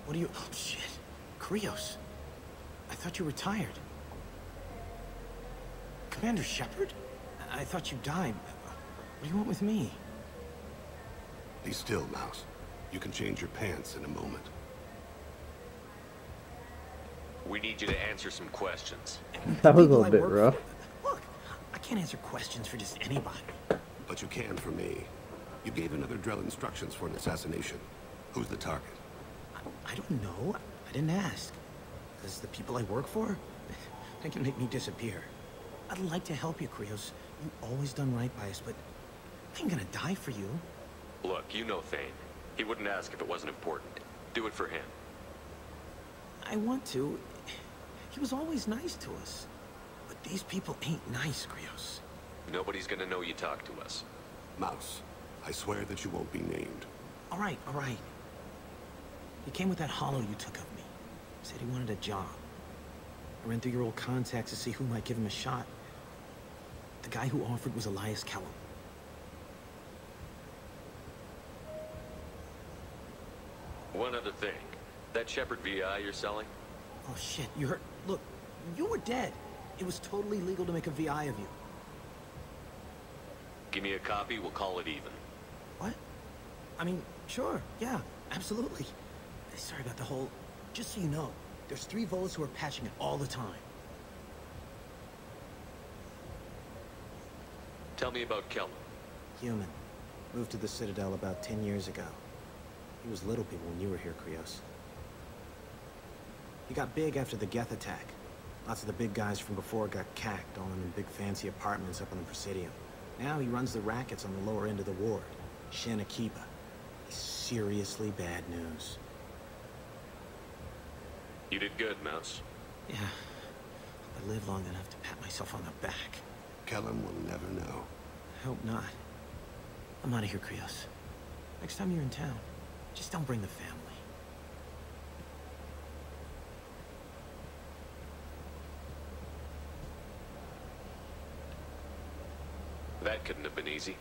What are you... Oh, shit. Krios. I thought you retired. Commander Shepard? I thought you died. What do you want with me? Be still, Mouse. You can change your pants in a moment. We need you to answer some questions. That was a little bit rough. Look, I can't answer questions for just anybody. But you can for me. You gave another Drell instructions for an assassination. Who's the target? I don't know. I didn't ask. Because the people I work for, they can make me disappear. I'd like to help you, Krios. You've always done right by us, but I ain't gonna die for you. Look, you know Thane. He wouldn't ask if it wasn't important. Do it for him. I want to. He was always nice to us. But these people ain't nice, Krios. Nobody's gonna know you talked to us. Mouse, I swear that you won't be named. All right, all right. He came with that hollow you took of me. Said he wanted a job. I ran through your old contacts to see who might give him a shot. The guy who offered was Elias Kellum. One other thing. That Shepard VI you're selling? Oh shit, you heard? Look, you were dead. It was totally legal to make a VI of you. Give me a copy, we'll call it even. What? I mean, sure, yeah, absolutely. Sorry about the whole... Just so you know, there's 3 Volas who are patching it all the time. Tell me about Kellum. Human. Moved to the Citadel about 10 years ago. He was little people when you were here, Krios. He got big after the Geth attack. Lots of the big guys from before got cacked, all in big fancy apartments up on the Presidium. Now he runs the rackets on the lower end of the ward. Shin Akiba. He's seriously bad news. You did good, Mouse. Yeah. Hope I live long enough to pat myself on the back. Kellum will never know. I hope not. I'm out of here, Krios. Next time you're in town, just don't bring the family. That couldn't have been easy.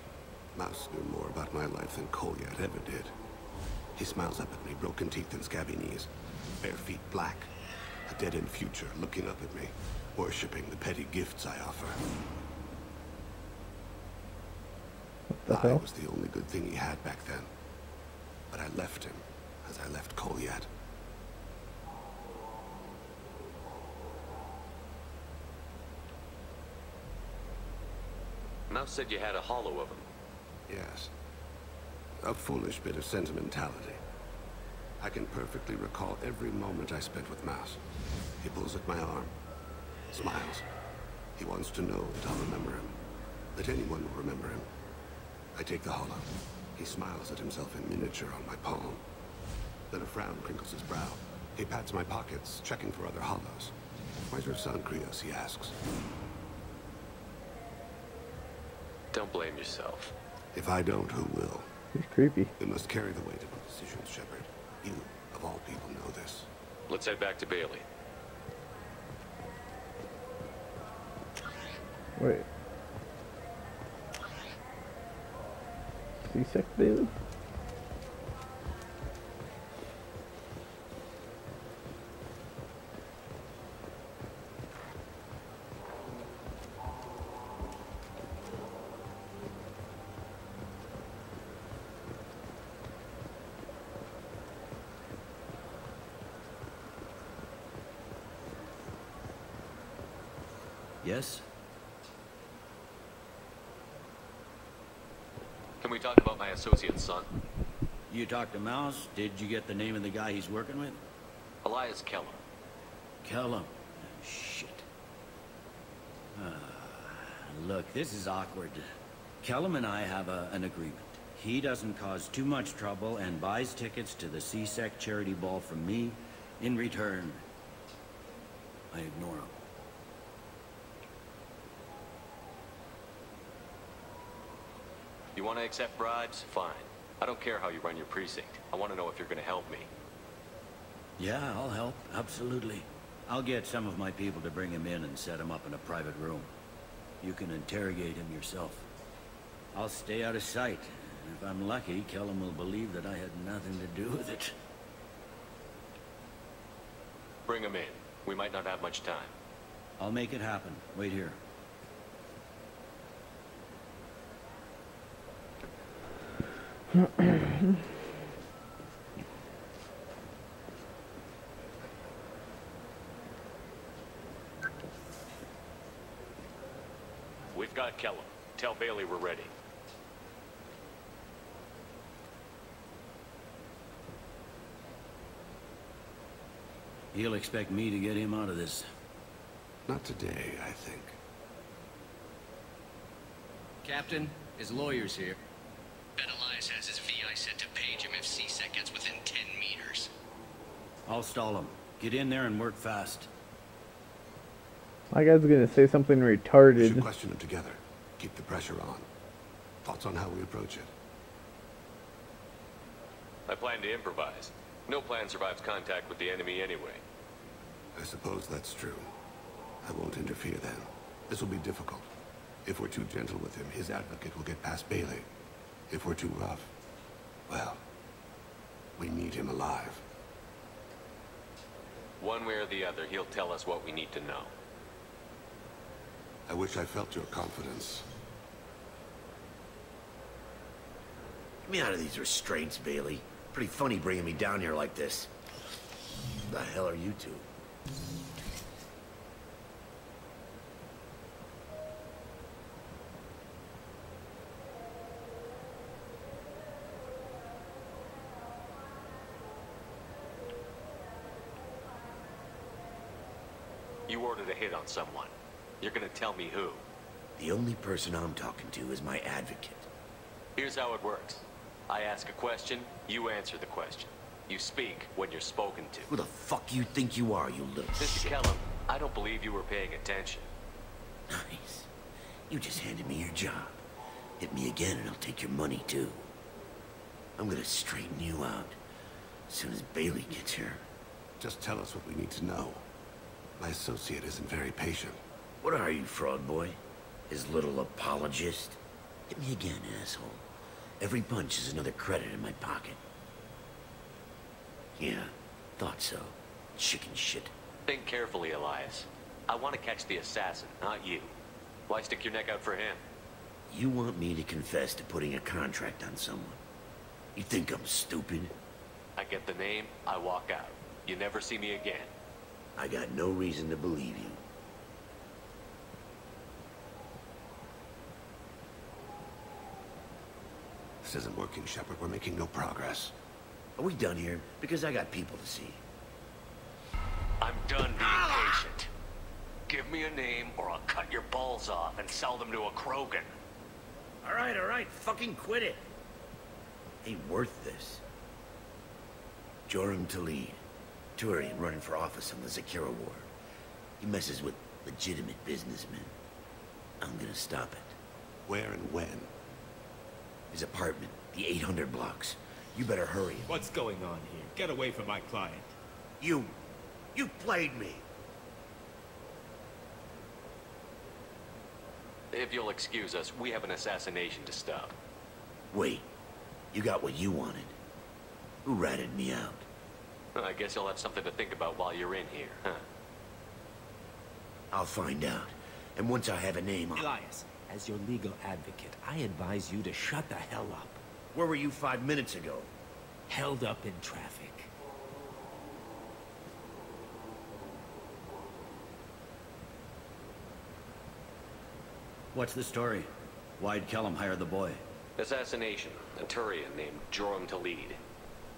Mouse knew more about my life than Kolyat ever did. He smiles up at me, broken teeth and scabby knees. Bare feet black. A dead-end future looking up at me, worshipping the petty gifts I offer. What the hell? I was the only good thing he had back then. But I left him, as I left Kolyat. Mouse said you had a hollow of him. Yes. A foolish bit of sentimentality. I can perfectly recall every moment I spent with Mouse. He pulls at my arm, smiles. He wants to know that I'll remember him, that anyone will remember him. I take the hollow. He smiles at himself in miniature on my palm. Then a frown crinkles his brow. He pats my pockets, checking for other hollows. Where's your son, Krios, he asks. Don't blame yourself. If I don't, who will? He's creepy. You must carry the weight of your decisions, Shepard. You, of all people, know this. Let's head back to Bailey. Wait. C-Sec Bailey? Yes? Can we talk about my associate's son? You talked to Mouse? Did you get the name of the guy he's working with? Elias Kellum. Kellum. Shit. Look, this is awkward. Kellum and I have an agreement. He doesn't cause too much trouble and buys tickets to the C-Sec charity ball from me. In return, I ignore him. You want to accept bribes? Fine. I don't care how you run your precinct. I want to know if you're going to help me. Yeah, I'll help. Absolutely. I'll get some of my people to bring him in and set him up in a private room. You can interrogate him yourself. I'll stay out of sight. And if I'm lucky, Kellum will believe that I had nothing to do with it. Bring him in. We might not have much time. I'll make it happen. Wait here. We've got Kellum. Tell Bailey we're ready. He'll expect me to get him out of this. Not today, I think. Captain, his lawyer's here. Bet Elias has his VI set to page him if C-Sec gets within 10 meters. I'll stall him. Get in there and work fast. My guy's gonna say something We should retarded. question them together. Keep the pressure on. Thoughts on how we approach it? I plan to improvise. No plan survives contact with the enemy anyway. I suppose that's true. I won't interfere then. This will be difficult. If we're too gentle with him, his advocate will get past Bailey. If we're too rough, well, we need him alive. One way or the other, he'll tell us what we need to know. I wish I felt your confidence. Get me out of these restraints, Bailey. Pretty funny bringing me down here like this. The hell are you two? You ordered a hit on someone. You're gonna tell me who. The only person I'm talking to is my advocate. Here's how it works. I ask a question, you answer the question. You speak when you're spoken to. Who the fuck you think you are, you little Mr. shit? Kellum, I don't believe you were paying attention. Nice. You just handed me your job. Hit me again and I'll take your money too. I'm gonna straighten you out as soon as Bailey gets here. Just tell us what we need to know. My associate isn't very patient. What are you, fraud boy? His little apologist? Hit me again, asshole. Every punch is another credit in my pocket. Yeah, thought so. Chicken shit. Think carefully, Elias. I want to catch the assassin, not you. Why stick your neck out for him? You want me to confess to putting a contract on someone? You think I'm stupid? I get the name, I walk out. You never see me again. I got no reason to believe you. This isn't working, Shepard. We're making no progress. Are we done here? Because I got people to see. I'm done being patient. Give me a name or I'll cut your balls off and sell them to a Krogan. All right, fucking quit it. Ain't worth this. Joram Talid, Turian running for office on the Zakira War. He messes with legitimate businessmen. I'm gonna stop it. Where and when? His apartment, the 800 blocks. You better hurry. What's going on here? Get away from my client. You played me. If you'll excuse us, we have an assassination to stop. Wait, you got what you wanted. Who ratted me out? I guess you'll have something to think about while you're in here, huh? I'll find out. And once I have a name, Elias, as your legal advocate, I advise you to shut the hell up. Where were you 5 minutes ago? Held up in traffic. What's the story? Why'd Kellum hire the boy? Assassination. A Turian named Joram Talid.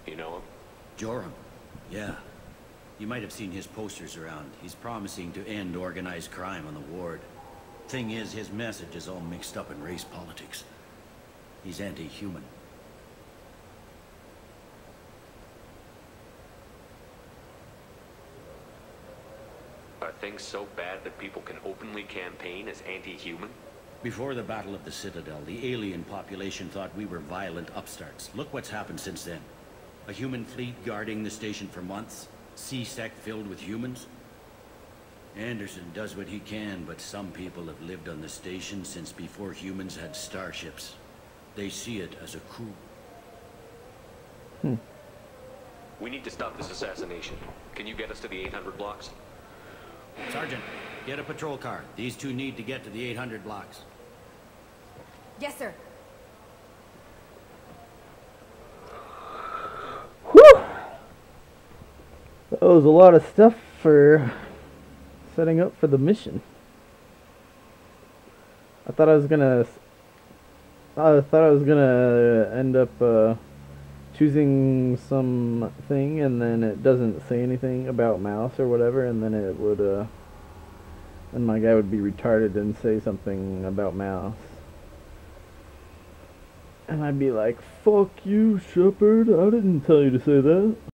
You know him? Joram? Yeah. You might have seen his posters around. He's promising to end organized crime on the ward. Thing is, his message is all mixed up in race politics. He's anti-human. Are things so bad that people can openly campaign as anti-human? Before the Battle of the Citadel, the alien population thought we were violent upstarts. Look what's happened since then. A human fleet guarding the station for months. C-Sec filled with humans. Anderson does what he can, but some people have lived on the station since before humans had starships. They see it as a coup. We need to stop this assassination. Can you get us to the 800 blocks? Sergeant, get a patrol car. These two need to get to the 800 blocks. Yes, sir. Whew! That was a lot of stuff for setting up for the mission. I thought I was gonna end up choosing something, and then it doesn't say anything about mouse or whatever, and then it would and my guy would be retarded and say something about mouse, and I'd be like, "Fuck you, Shepard! I didn't tell you to say that."